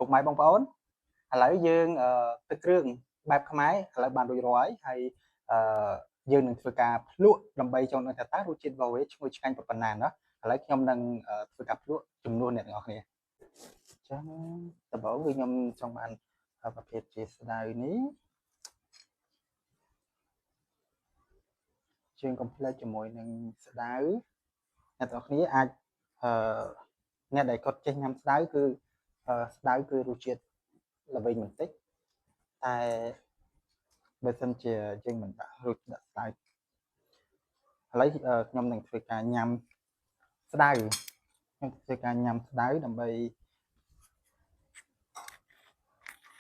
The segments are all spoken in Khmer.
ពុកម៉ែបងប្អូនឥឡូវយើងទឹកគ្រឿងបែបខ្មែរឥឡូវបានរួចរាល់ហើយយើងនឹងធ្វើការភ្លក់ដើម្បីចង់ដឹងថាតើរសជាតិរបស់វាឈ្ងុយឆ្ងាញ់ប៉ុណ្ណាណាឥឡូវខ្ញុំនឹងធ្វើការភ្លក់ចំនួនអ្នកទាំងអស់គ្នាអញ្ចឹងដំបូងគឺខ្ញុំចង់បានប្រភេទជាស្ដៅនេះជើងកុំភ្លេចជាមួយនឹងស្ដៅអ្នកទាំងអស់គ្នាអាចអ្នកដែលគាត់ចេះញ៉ាំស្ដៅគឺស្ដៅគឺរសជាតិល្វីងបន្តិចតែបើសិនជាយើងមិនដាក់ស្ដៅឥឡូវខ្ញុំនឹងធ្វើការញ៉ាំស្ដៅដើម្បី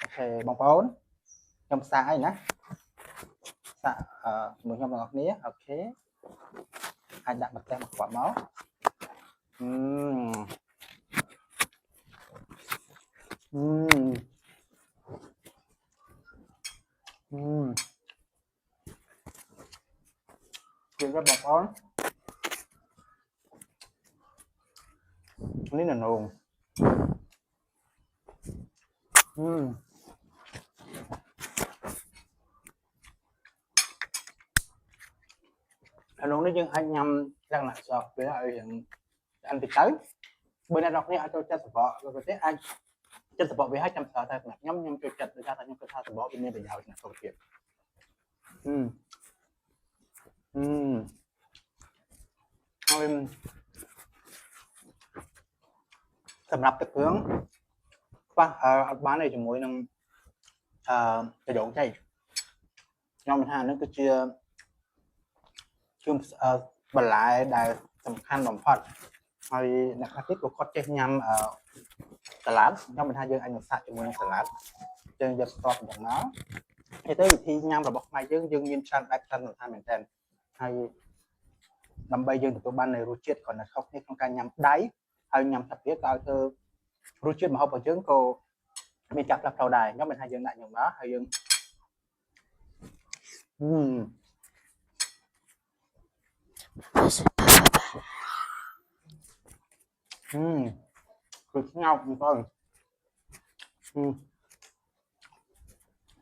អូខេបងប្អូនខ្ញុំសាកហើយណាសាកជាមួយខ្ញុំទាំងអស់គ្នាអូខេអាចដាក់ម្ទេសមកគាត់មកជឿបងប្អូននេះនងអានោះនេះយើងអាចញ៉ាំលក្ខណៈសក់វាឲ្យយើងănតិចទៅបើអ្នកនរគ្នាអាចចូលចិត្តសបកក៏ទេអាចចិត្តសបកវាឲ្យចាំស្គាល់តែសម្រាប់ខ្ញុំចូលចិត្តដោយសារតែខ្ញុំគិតថាសបកវាមានប្រយោជន៍ណាស់សុខភាពហើយសម្រាប់ទឹកគ្រឿងខ្វះអត់បានទេជាមួយនឹងត្រយងចេកខ្ញុំថានេះគឺជាបន្លែដែលសំខាន់បំផុតហើយអ្នកខ្លះទៀតក៏គាត់ចេះញ៉ាំសាឡាដខ្ញុំមិនថាយើងអាចនឹងសាកជាមួយនឹងសាឡាដយើងយកស្ករពីយ៉ាងណាហើយទៅវិធីញ៉ាំរបស់ខ្មែរយើងមានច្រើនបែបច្រើនសំខាន់មែនទែនហើយដើម្បីយើងទទួលបាននូវរសជាតិក៏នៅខុសគ្នាក្នុងការញ៉ាំដៃហើយញ៉ាំសាច់ទៀតក៏ឲ្យទៅរសជាតិម្ហូបរបស់យើងក៏មានការផ្លាស់ប្ដូរដែរខ្ញុំមិនថាយើងដាក់យ៉ាងណាហើយយើងគឺស្ងោកមិនផង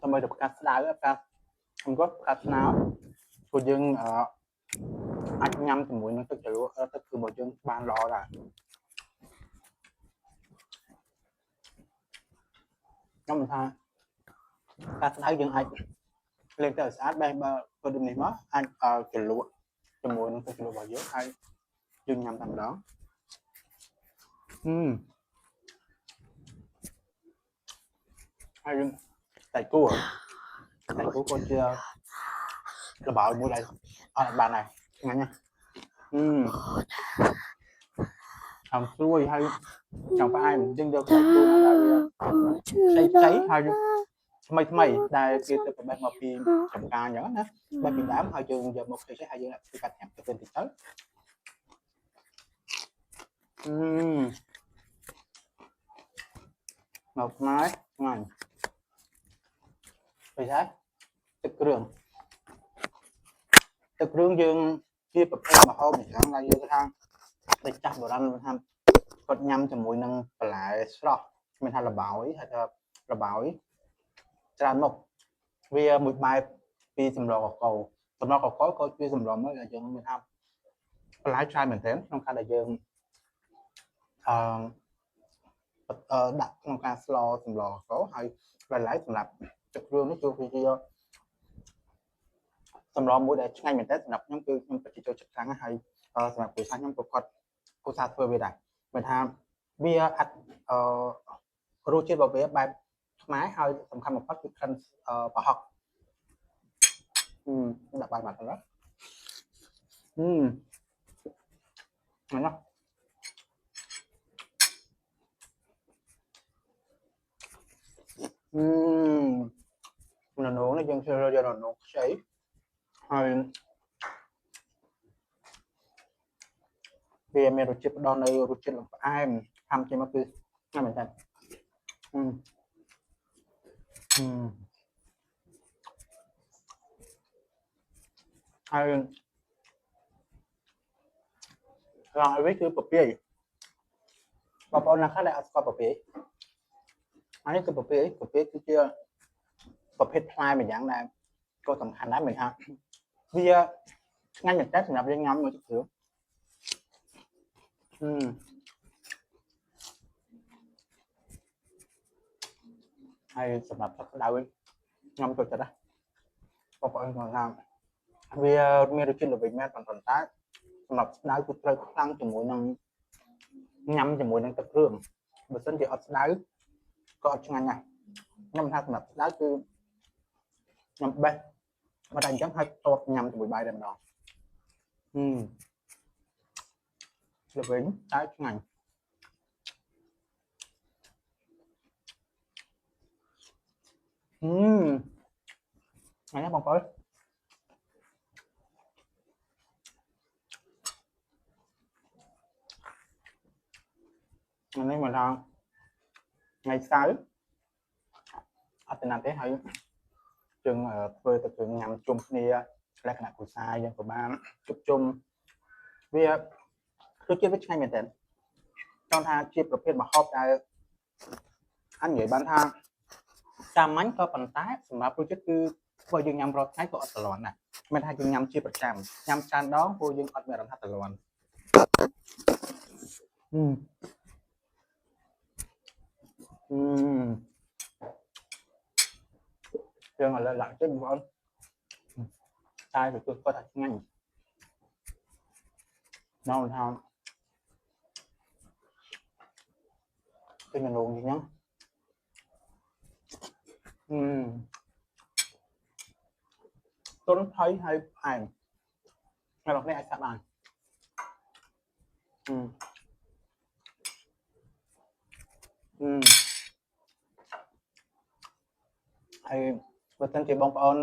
ដើម្បីទៅផ្កាស្ដៅផ្កាខ្ញុំគាត់ផ្កាស្នោព្រោះយើងអាចញ៉ាំជាមួយនឹងទឹកជ្រលក់ទឹកគឺរបស់យើងបានល្អដែរខ្ញុំមិនថាផ្កាស្ដៅយើងអាចលេងទៅស្អាតបែបបើធ្វើដូចនេះមកអាចជ្រលក់ជាមួយនឹងទឹកជ្រលក់របស់យើងហើយយើងញ៉ាំតែម្ដងហើយតែគួរក៏ជាលបោមួយដែរអត់បានដែរឆ្ងាញ់ណាស់ស្រួយហើយចង់ផ្អែមយើងយកតែគួរណាដែលវាផ្សេងហើយថ្មីដែលគេទៅបេះមកពីចំការអញ្ចឹងណាបេះពីដើមហើយយើងយកមកផ្សេងហើយយើងធ្វើកាត់ញ៉ាំទៅបន្តិចទៅមកផ្លែឆ្ងាញ់bây giờទឹកគ្រឿងយើងជាប្រភេទម្ហូបអញ្ចឹងដែលយើងថាតែចាស់បុរាណថាគាត់ញ៉ាំជាមួយនឹងបន្លែស្រស់មានថាលបាយហើយថាលបាយច្រើនមុខវាមួយបែបពីសម្លកកូរក៏ជាសម្លមួយដែលយើងមានថាបន្លែច្រើនមែនទែនក្នុងការដែលយើងដាក់ក្នុងការស្លសម្លកកូរហើយបន្លែសម្រាប់ទឹកគ្រឿងនេះគឺជាសម្លមួយដែលឆ្ងាញ់មែនទែនសម្រាប់ខ្ញុំគឺខ្ញុំពិតជាចូលចិត្តខ្លាំងហើយសម្រាប់គ្រួសារខ្ញុំក៏គាត់ឧស្សាហ៍ធ្វើវាដែរមិនថាវាអត់រសជាតិរបស់វាបែបខ្មែរហើយសំខាន់បំផុតគឺក្លិនប្រហុកដាក់បាយមកទៅណានងនេះយើងធ្វើយកនងខ្ចីហើយវាមានរសជាតិផ្ដល់នៅរសជាតិផ្អែមខាំជាមួយគឺណាស់មែនតើហើយវាគឺពពាយបងប្អូនណាខ្លះដែលអត់ស្គាល់ពពាយ នេះគឺប្រភេទគឺជាប្រភេទផ្លែម្យ៉ាងដែរក៏សំខាន់ដែរមិនថាវាឆ្ងាញ់មែនតើសម្រាប់យើងញ៉ាំមួយទឹកគ្រឿងហើយសម្រាប់ទឹកក្តៅញ៉ាំចូលចិត្តណាបងប្អូនគាត់ថាវាមានរសជាតិល្វីងមែនប៉ុន្តែសម្រាប់ស្ដៅគឺត្រូវខ្លាំងជាមួយនឹងញ៉ាំជាមួយនឹងទឹកគ្រឿងបើមិនជាអត់ស្ដៅក៏អត់ឆ្ងាញ់ដែរខ្ញុំថាសម្រាប់ស្ដៅគឺខ្ញុំបេះមកតែអញ្ចឹងហើយតបញ៉ាំជាមួយបាយតែម្ដងល្វីងតែឆ្ងាញ់ថ្ងៃនេះបងប្អូនថ្ងៃនេះមកដល់ថ្ងៃសៅរ៍អត់ទៅណាទេហើយជើងធ្វើទៅជើងញ៉ាំជុំគ្នាលក្ខណៈគ្រួសារយើងក៏បានជួបជុំវាគឺជាវាឆ្ងាញ់មែនតើចង់ថាជាប្រភេទម្ហូបដែលអញនិយាយបានថាសាមញ្ញក៏ប៉ុន្តែសម្រាប់រសជាតិគឺបើយើងញ៉ាំរាល់ថ្ងៃក៏អត់តលាន់ដែរមិនថាយើងញ៉ាំជាប្រចាំញ៉ាំច្រើនដងព្រោះយើងអត់មានអារម្មណ៍ថាតលាន់យើងឥឡូវដាក់ចិត្តបងប្អូនតែទៅគាត់ថាឆ្ងាញ់ដល់ថាពេលនៅងហ្នឹងទុនថៃហើយផ្អែមហើយលោកនេះអាចសាប់បានហើយបើសិនជាបងប្អូន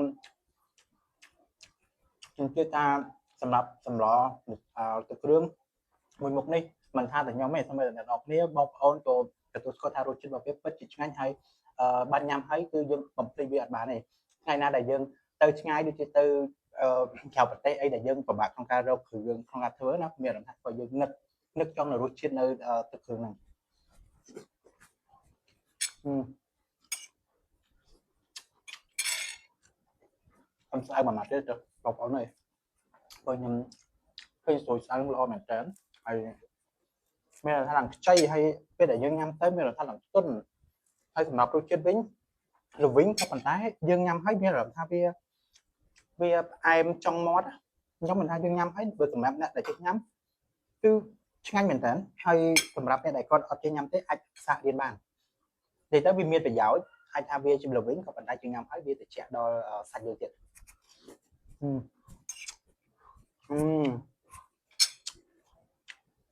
ខ្ញុំជឿថាសម្រាប់សម្លទឹកគ្រឿងមួយមុខនេះមិនថាតែខ្ញុំទេសូម្បីតែអ្នកនរគ្នាបងប្អូនក៏ទទួលស្គាល់ថារសជាតិរបស់វាពិតជាឆ្ងាញ់ហើយបាត់ញ៉ាំហើយគឺយើងបំភ្លេចវាអត់បានទេថ្ងៃណាដែលយើងទៅឆ្ងាយដូចជាទៅក្រៅប្រទេសអីដែលយើងពិបាកក្នុងការរកគ្រឿងក្នុងការធ្វើណាមានអារម្មណ៍ថាបើយើងនឹកចង់នៅរសជាតិនៅទឹកគ្រឿងហ្នឹងខ្ញុំស្អែកមួយម៉ាត់ទៀតទៅបងប្អូនអើយព្រោះខ្ញុំឃើញស្រួយស្អាតល្អមែនតើហើយមានថាឡើងខ្ចីហើយពេលដែលយើងញ៉ាំទៅមានថាឡើងទន់ហើយសម្រាប់រសជាតិវិញល្វីងក៏ប៉ុន្តែយើងញ៉ាំហើយមានអារម្មណ៍ថាវាផ្អែមចង់មាត់ខ្ញុំមិនថាយើងញ៉ាំហើយបើសម្រាប់អ្នកដែលចេះញ៉ាំគឺឆ្ងាញ់មែនតើហើយសម្រាប់អ្នកដែលគាត់អត់ចេះញ៉ាំទេអាចសាករៀនបាននិយាយទៅវាមានប្រយោជន៍អាចថាវាជាល្វីងក៏ប៉ុន្តែយើងញ៉ាំហើយវាត្រជាក់ដល់សាច់យើងទៀត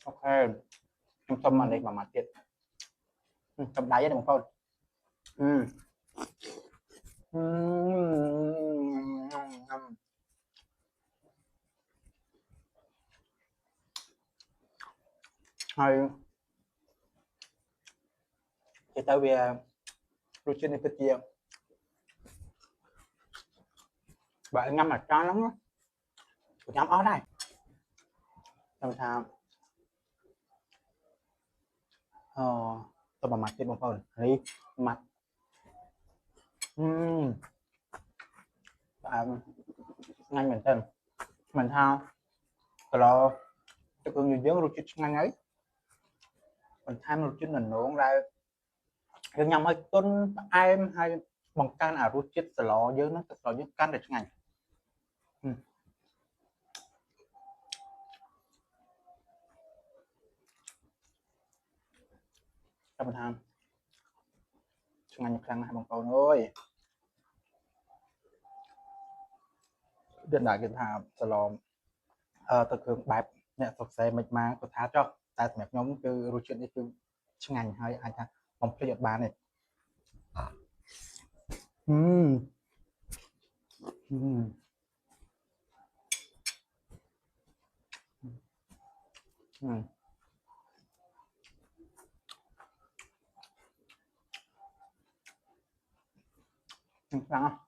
អូខេខ្ញុំសុំមកនេះមួយម៉ាត់ទៀតចំដៃទេបងប្អូនហើយនិយាយទៅវារសជាតិនេះពិតជាបើញ៉ាំអាចារ្យហ្នឹងញ៉ាំអស់ដែរខ្ញុំថាទៅមួយម៉ាត់ទៀតបងប្អូននេះម៉ាត់ឆ្ងាញ់មែនតើមិនថាកន្លទឹកគ្រឿងយើងរសជាតិឆ្ងាញ់ហើយបន្ថែមរសជាតិនងដែលយើងញ៉ាំឲ្យទន់ផ្អែមហើយបង្កើនអារសជាតិស្លយើងហ្នឹងទឹកស្លយើងកាន់តែឆ្ងាញ់តាមថាឆ្ងាញ់ខ្លាំងណាស់បងប្អូនអើយដូចគេថាស្លទឹកគ្រឿងបែបអ្នកសុកសេមិនមកគាត់ថាចុះតែសម្រាប់ខ្ញុំគឺរសជាតិនេះគឺឆ្ងាញ់ហើយអាចថាបំភ្លេចអត់បានទេខ្លាំង